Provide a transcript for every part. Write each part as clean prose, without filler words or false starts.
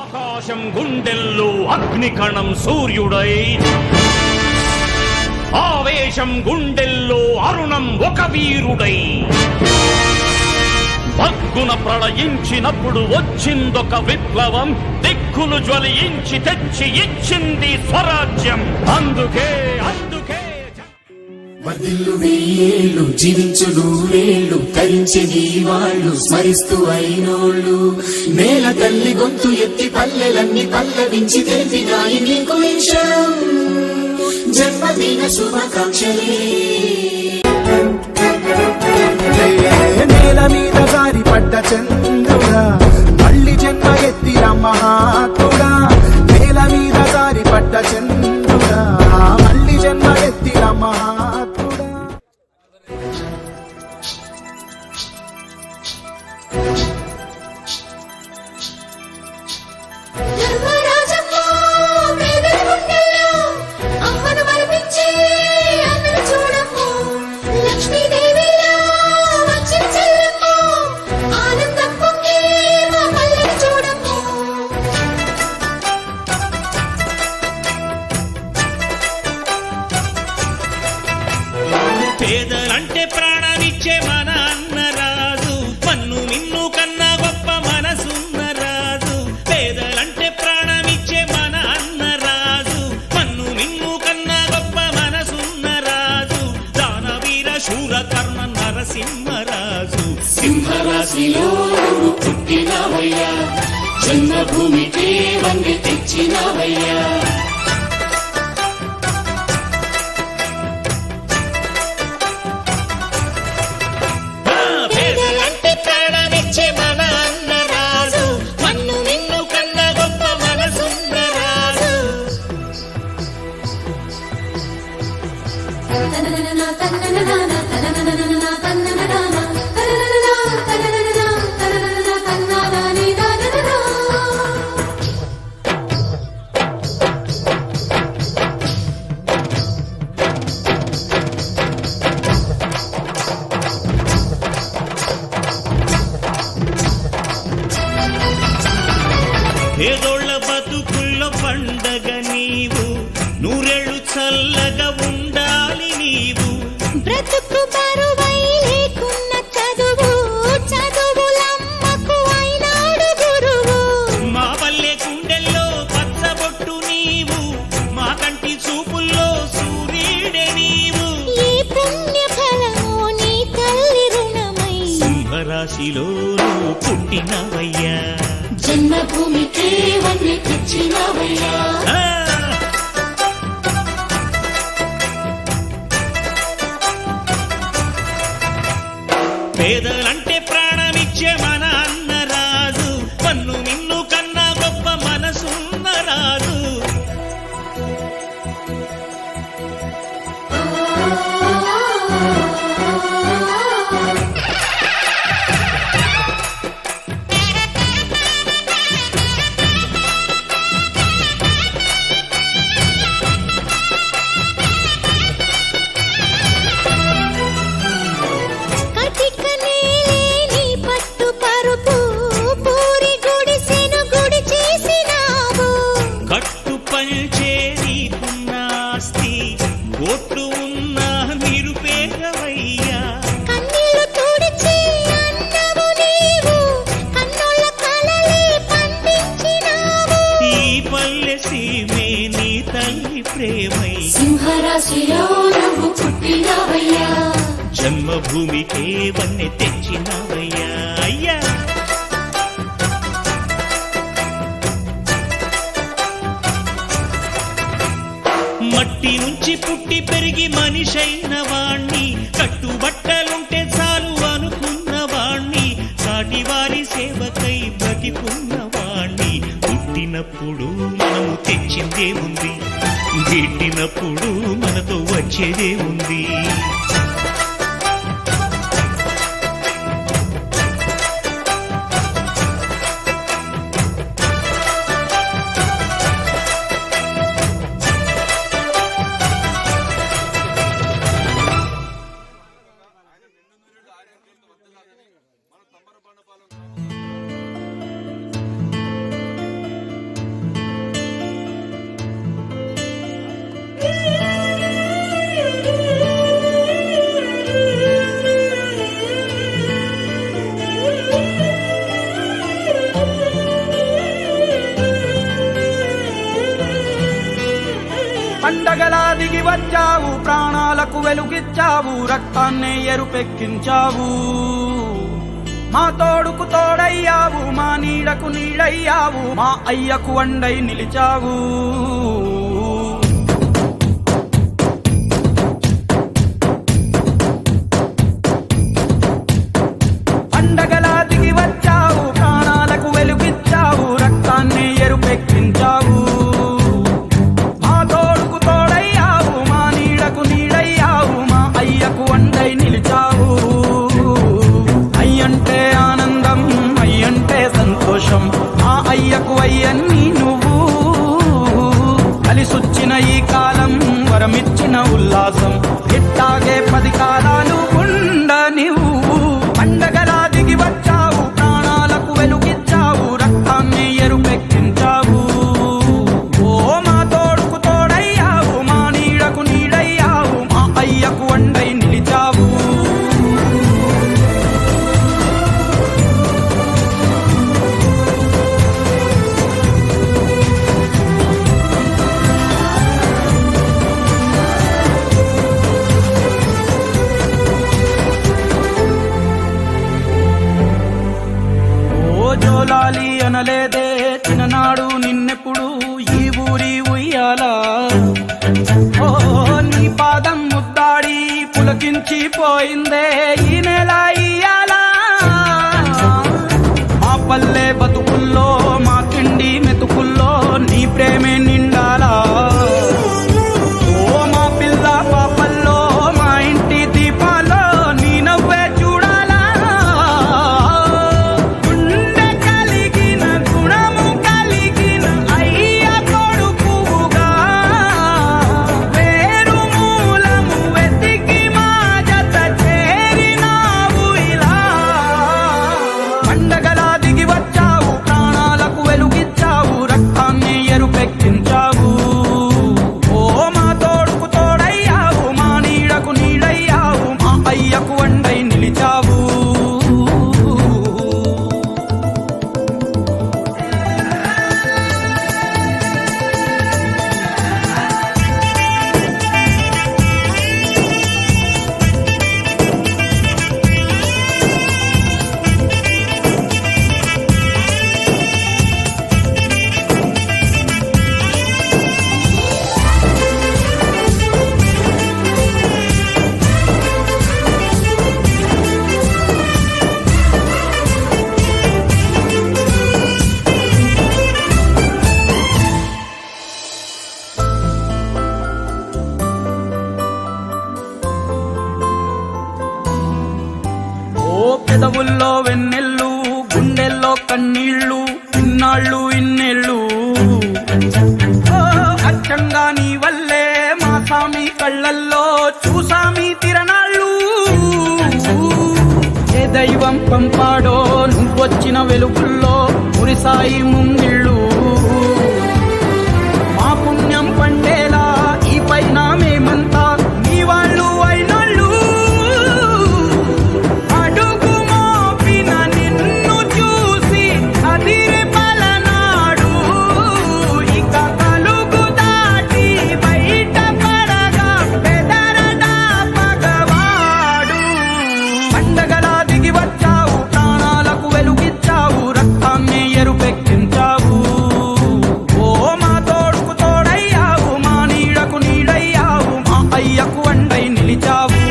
ఆకాశం గుండెల్లో అగ్నికణం సూర్యుడై, ఆవేశం గుండెల్లో అరుణం ఒక వీరుడై, భగ్గున ప్రళయించినప్పుడు వచ్చిందొక విప్లవం, దిక్కులు జ్వలించి తెచ్చి ఇచ్చింది స్వరాజ్యం. అందుకే అందుకే వర్ధిల్లు వెయ్యేళ్ళు, జీవించు నూరేళ్ళు, తరించి నీ వాళ్ళు స్మరిస్తూ అయినోళ్ళు. నేల తల్లి గొంతు ఎత్తి పల్లెలన్నీ పల్లవించి తెలిపినాయి నీకు ఈ క్షణం. జన్మదిన శుభాకాంక్షలే. నేల మీద జారి పడ్డ చంద్రుడా, మళ్ళీ జన్మ ఎత్తిన మహాత్ముడా. నేల మీద జారి పడ్డ చంద్రుడా, మళ్ళీ జన్మ ఎత్తిన మహాత్ముడా. పేదలంటే ప్రాణమిచ్చే మన అన్నరాజు, మన్ను మిన్ను కన్నా గొప్ప మనసున్న రాజు. పేదలంటే ప్రాణమిచ్చే మన అన్నరాజు, మన్ను మిన్ను కన్నా గొప్ప మనసున్న రాజు. దానవీర శూర కర్ణ నరసింహరాజు. సింహరాశిలో నువ్వు పుట్టినవయ్యా, జన్మభూమికి వంగి తెచ్చినవయ్యా. పేదోళ్ళ బతుకుల్లో పండగ నీవు, నూరేళ్ళు చల్లగా ఉండాలి నీవు. బ్రతుకు బరువై లేకున్న చదువు, చదువులమ్మకు అయినాడు గురువు. మా పల్లె గుండెల్లో పచ్చబొట్టు నీవు, మా కంటి చూపుల్లో సూర్యుడే నీవు. ఈ పుణ్య ఫలము నీ తల్లి రుణమై సింహరాశిలో పుట్టినవయ్యా, జన్మభూమికి వంగి తెచ్చినవయ్యా. పేదలంటే ప్రాణమిచ్చే మన అన్నరాజు, పన్ను మిన్ను కన్నా గొప్ప మనసున్న రాజు. ఓట్లు ఉన్న నిరుపేదవయ్యా, కన్నీళ్లు తుడిచి అన్నవు నీవు, కన్నుల కలలే పండించినావు. ఈ పల్లె సీమే నీ తల్లి ప్రేమై. సింహరాశిలో నువ్వు పుట్టినవయ్యా, జన్మభూమికే వన్నె తెచ్చినవయ్యా. అయ్యా మట్టి నుంచి పుట్టి పెరిగి మనిషైన వాణ్ణి, కట్టుబట్టలుంటే చాలు అనుకున్న వాణ్ణి, సాటి వారి సేవకై బ్రతికున్న వాణ్ణి. పుట్టినప్పుడు మనము తెచ్చిందే ఉంది, గిట్టినప్పుడు మనతో వచ్చేదే ఉంది. ప్రాణాలకు వెలుగిచ్చావు, రక్తాన్నే ఎరుపెక్కించావు. మా తోడుకు తోడయ్యావు, మా నీడకు నీడయ్యావు, మా అయ్యకు వండై నిలిచావు. పండగలా దిగి వచ్చావు, ప్రాణాలకు వెలుగిచ్చావు, రక్తాన్ని ఎరుపెక్కించావు. మా తోడుకు తోడయ్యావు, మా నీడకు నీడయ్యావు, మా అయ్యకు వండై నిలిచావు. అయ్యంటే ఆనందం, అయ్యంటే సంతోషం, మా అయ్యకు అయ్యన్ని నువ్వు. కలిసొచ్చిన ఈ కాలం వరమిచ్చిన ఉల్లాసం, ఇట్టాగే 10 కాలాలు ఉండనివ్వు. పండగలా దిగి వచ్చావు, ప్రాణాలకు వెలుగిచ్చావు, రక్తాన్ని ఎరుపెక్కించావు. ఓ మా తోడుకు తోడయ్యావు, మా నీడకు నీడయ్యావు, మా అయ్యకు వండై నిలిచావు. జోలాలి అనలేదే చిన్ననాడు నిన్నెప్పుడు ఈ ఊరి ఉయ్యాలా. ఓ నీ పాదం ముద్దాడి పులకించి పోయిందే ఈ నెల ఇయ్యాలా. మా పల్లె బతుకుల్లో, మా తిండి మెతుకుల్లో నీ ప్రేమే నిండాలా. ఓ మా పిల్ల పాపల్లో, మా ఇంటి దీపాల్లో నీ నవ్వే చూడాలా. గుండె కలిగిన గుణము కలిగిన అయ్య కొడుకుగా, వేరు మూలము వెతికి మా జత చేరినావు ఇలా. పండగలా దిగి వచ్చావు, ప్రాణాలకు వెలుగిచ్చావు, రక్తాన్ని ఎరుపెక్కించావు. ఓ మా తోడుకు తోడయ్యావు, మా నీడకు నీడయ్యావు, మా అయ్యకు వండై నిలిచావు. పెదవుల్లో వెన్నెల్లు, గుండెల్లో కన్నీళ్ళు, ఇన్నాళ్ళు ఇన్నేళ్ళు. ఓ అచ్చంగా నీ వల్లే మా సామి కళ్ళల్లో చూసామి తిరణాళ్ళు. ఏ దైవం పంపాడో నువ్వొచ్చిన వెలుగుల్లో మురిసాయి ముంగిళ్ళు. మా పుణ్యం పండేలా ఈ పైన మేమంతా నీ వాళ్ళు అయినాళ్ళు. అడుగు మోపిన నిన్ను చూసి అదిరి పలనాడు, ఇక కలుగు దాటి బయట పడగా బెదరడా పగవాడు. పండగలా దిగి వచ్చావు, ప్రాణాలకు వెలుగిచ్చావు, రక్తాన్ని ఎరుపెక్కించావు. ఓ మా తోడుకు తోడయ్యావు, మా నీడకు నీడయ్యావు, మా అయ్యకు వండై నిలిచావు.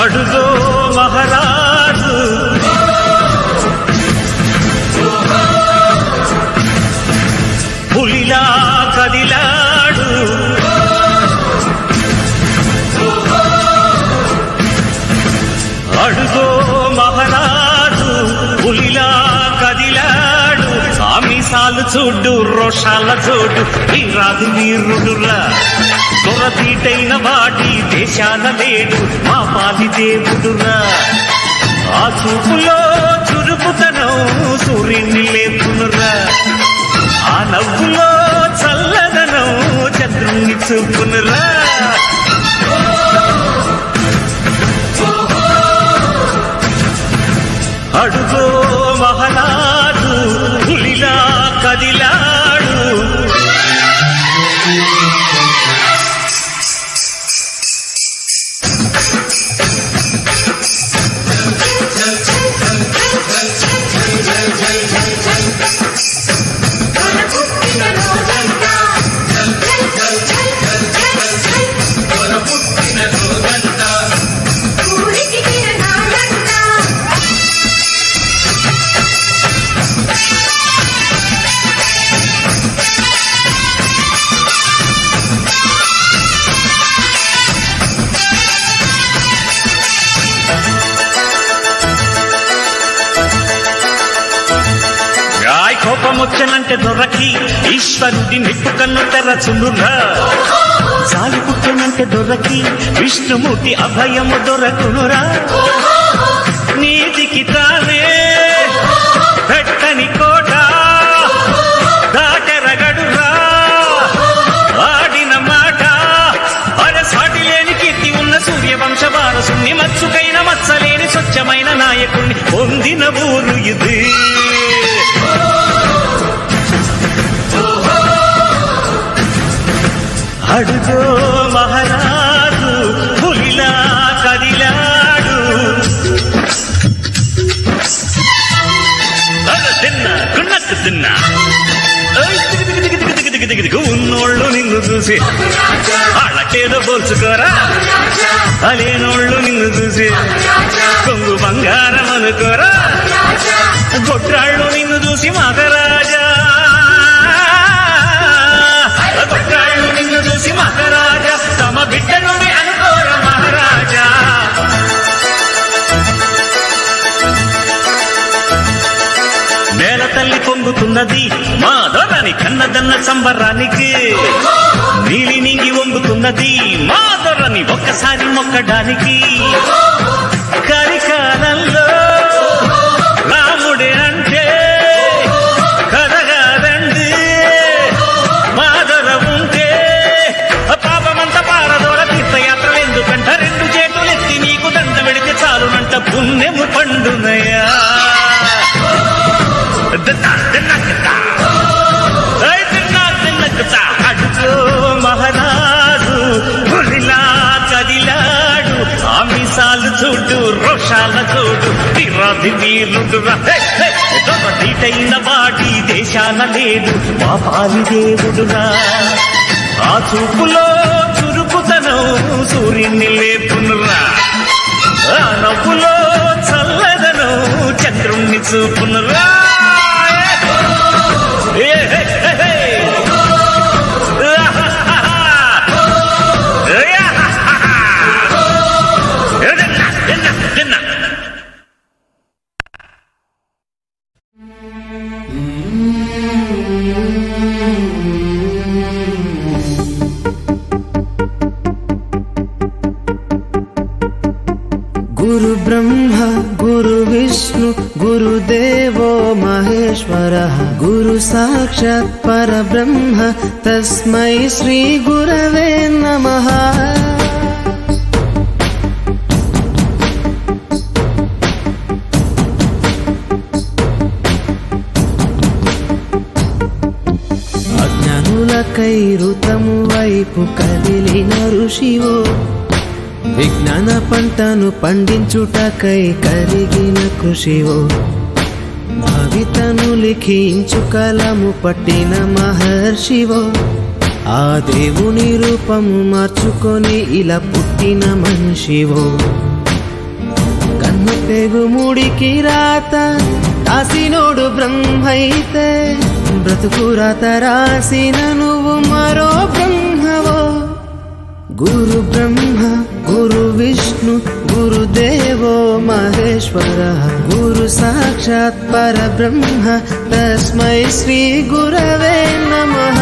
అడుగో మహారాజు, పులిలా కదిలాడు. అడుగో మహారాజు, పులిలా కదిలాడు. ఆమిసాలు మీసాలు చూడు రోషాల చూడు వీరాది వీరుడురా దొరతీటైన వాడి దేశాన లేడు మా పాలి దేవుడురా ఆ చూపులో చురుకుతనం సూర్యుని లేపునురా ఆ నవ్వులో చల్లదనం చంద్రుణ్ణి చూపునురా అడుగో మహనాడు పులిలా కదిలాడు కోపమొచ్చనంటే దొరకి ఈశ్వరుడి నిప్పు కన్ను తెరచునురా జాలి పుట్టనంటే దొరకి విష్ణుమూర్తి అభయము దొరకునురా నీతికి తానే పెట్టని కోట దాటెరగడురా ఆడిన మాట అరసాటి లేని కీర్తి ఉన్న సూర్యవంశ వారసుని మచ్చుకైన మచ్చలేని స్వచ్ఛమైన నాయకుణ్ణి పొందిన ఊరు ఇది అడుగో మహారాజు పులిలా కదిలాడు తిన్నా గున్నట్టు తిన్నా ఉన్నోళ్ళు నిన్ను చూసి వాళ్ళకేదో పోల్చుకోరా అలేనోళ్ళు నిన్ను చూసి కొంగు బంగారం అనుకోరా గొడ్రాళ్ళు నిన్ను చూసి మహారాజా గొడ్రాళ్ళు నిన్ను చూసి మహారాజా తమ బిడ్డను అనుకోరా మహారాజా నేల తల్లి పొంగుతున్నది మా దొరని కన్నదన్న సంబరానికి నీలి నింగి వంగుతున్నది మా దొరని ఒక్కసారి మొక్కడానికి కలికాలంలో రాముడే అంటే కదగాదండి మా దొర ఉంటే పాపమంత పారదోల తీర్థయాత్రలు ఎందుకంట రెండు చేతులెత్తి నీకు దండ పెడితే చాలునంట పుణ్యము పండునయా అడుగో మహారాజు పులిలా కదిలాడు ఆమిసాలు చూడు రోషాల చూడు వీరాది వీరుడురా దొరటీటైన వాడి దేశాన లేడు మా పాలి దేవుడురా ఆ చూపులో చురుకుతనం సూర్యుని లేపునురా ఆ నవ్వులో చల్లదనం చంద్రుణ్ణి చూపునురా गुरु ब्रह्मा गुरु विष्णु गुरुदेवो महेश्वरः गुरु साक्षात् परब्रह्म तस्मै श्री गुरवे नमः అజ్ఞానులకై ఋతము వైపు కదిలిన ఋషివో విజ్ఞాన పంటను పండించుటకై కరిగిన కృషివో భవితను లిఖించు కలము పట్టిన మహర్షివో ఆ దేవుని రూపము మార్చుకొని ఇలా పుట్టిన మనిషివో కన్ను పెగు ముడికి రాత రాసినోడు బ్రహ్మైతే బ్రతుకు రాత రాసిన నువ్వు మరో బ్రహ్మవో గురు బ్రహ్మ గురు విష్ణు గురుదేవో మహేశ్వర గురు సాక్షాత్ పరబ్రహ్మ తస్మై శ్రీ గురవే నమః.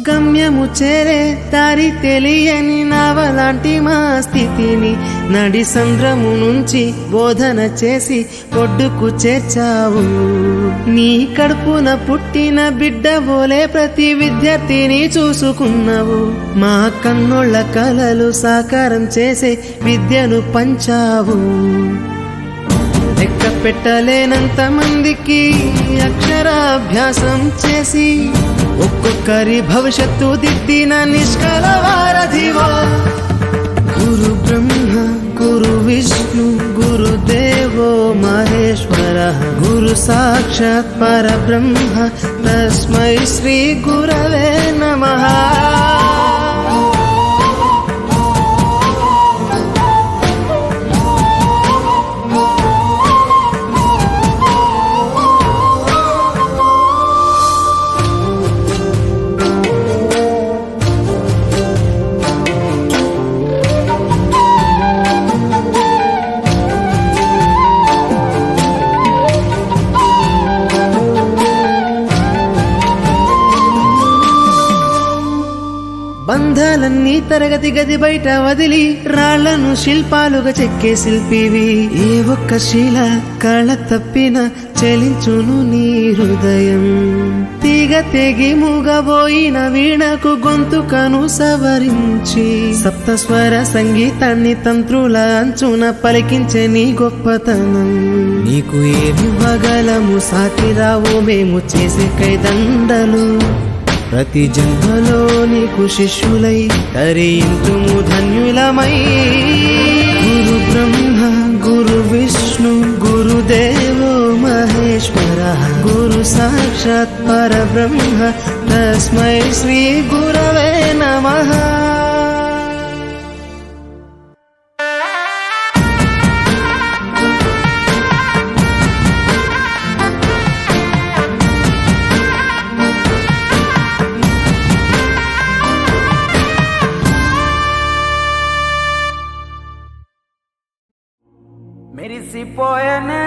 గమ్యము చేరే దారి తెలియని నావలాంటి మా స్థితిని నడి సంద్రము నుంచి బోధన చేసి ఒడ్డుకు చేర్చావు. నీ కడుపున పుట్టిన బిడ్డ బోలే ప్రతి విద్యార్థిని చూసుకున్నావు. మా కన్నుళ్ళ కలలు సాకారం చేసే విద్యను పంచావు. లెక్క పెట్టలేనంత మందికి అక్షరాభ్యాసం చేసి ఒక్కొక్కరి భవిష్యత్తు దిద్దిన నిష్కల వారధివో. గురు బ్రహ్మ గురు విష్ణు గురుదేవో మహేశ్వర గురు సాక్షాత్ పరబ్రహ్మ తస్మై శ్రీ గురవే నమః. బంధాలన్నీ తరగతి గది బయట వదిలి రాళ్లను శిల్పాలుగా చెక్కే శిల్పివి. ఏ ఒక్క శిల కళ తప్పిన చెలించును నీ హృదయం. తీగ తెగి మూగబోయిన వీణకు గొంతుకను సవరించి సప్తస్వర సంగీతాన్ని తంత్రుల అంచున పలికించే నీ గొప్పతనం. నీకు ఏమివ్వగలము సాటి రావు మేము చేసే కైదండలు. ప్రతి జన్మలో నీకు శిష్యులై తరింతుము ధన్యులమై. గురు బ్రహ్మ గురు విష్ణు గురుదేవో మహేశ్వర గురు సాక్షాత్ పరబ్రహ్మ తస్మై శ్రీ గురవే నమః. మెరిసిపోయనే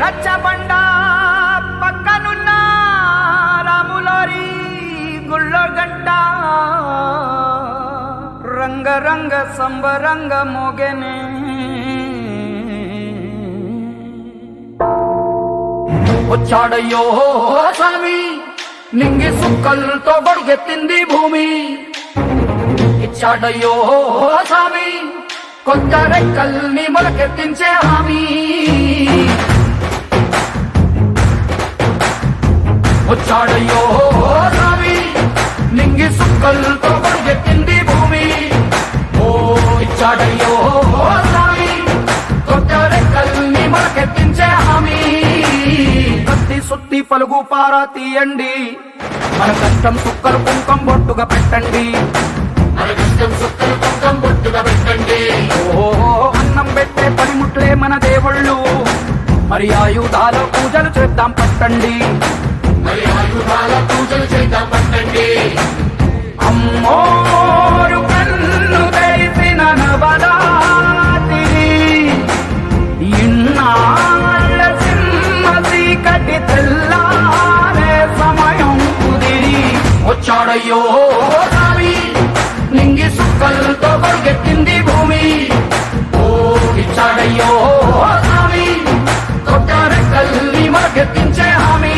రచ్చబండ పక్కనున్న రాములారి గుళ్ళో గంట రంగరంగ సంబరంగ మోగెనే. వచ్చాడయ్యో స్వామి నింగి సుక్కలతో గొడుగెత్తింది భూమి. ఇచ్చాడయ్యో స్వామి కొత్త రెక్కల్ని మొలకెత్తించే హామీ. వచ్చాడయ్యో స్వామి నింగి సుక్కలతో గొడుగెత్తింది భూమి. ఓ ఇచ్చాడయ్యో స్వామి కొత్త రెక్కల్ని మొలకెత్తించే హామీ. కత్తి సుత్తి పలుగు పారా తీయండి, మన కష్టం సుక్కలు కుంకం బొట్టుగా పెట్టండి. ఓహో అన్నం పెట్టే పనిముట్లే మన దేవుళ్ళు, మరి ఆయుధాల పూజలు చేద్దాం పట్టండి. అమ్మోరు కన్ను తెరిసిన నవరాత్రి ఇన్నాళ్ళ సింహ చీకటి తెల్లారే సమయం కుదిరి. వచ్చాడయ్యో నింగి సుక్కలతో గొడుగెత్తింది భూమి. ఓ ఇచ్చాడయ్యో స్వామి కొత్త రెక్కల్ని మొలకెత్తించే హామీ.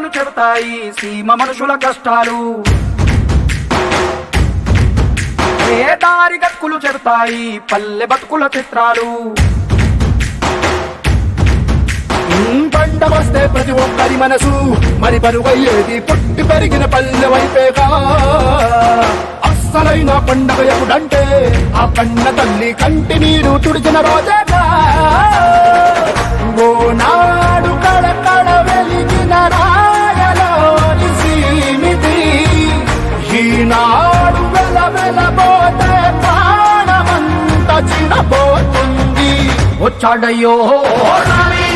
కథలు చెబుతాయి సీమ మనుషుల కష్టాలు. ఏ దారి గక్కులు చెబుతాయి పల్లె బతుకుల చిత్రాలు. పంట వస్తే ప్రతి ఒక్కరి మనసు మరి పరువయ్యేది పుట్టి పెరిగిన పల్లె వైపేగా. అస్సలైన పండగ ఎప్పుడంటే ఆ కన్న తల్లి కంటి నీరు తుడిచిన రోజేగా. ఓ నాడు కళకళ వెలిగిన రాయలోని సీమితి ఈనాడు వెలవెలబోతే ప్రాణమంత చినబోతుంది. వచ్చాడయ్యో రామి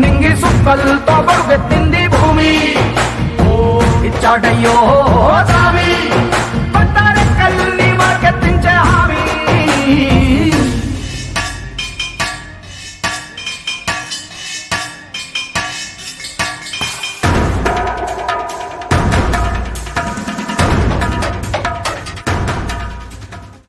నింగి సుక్కలతో బరుగెత్తింది భూమి. ఇచ్చాడయ్యో రామి పంట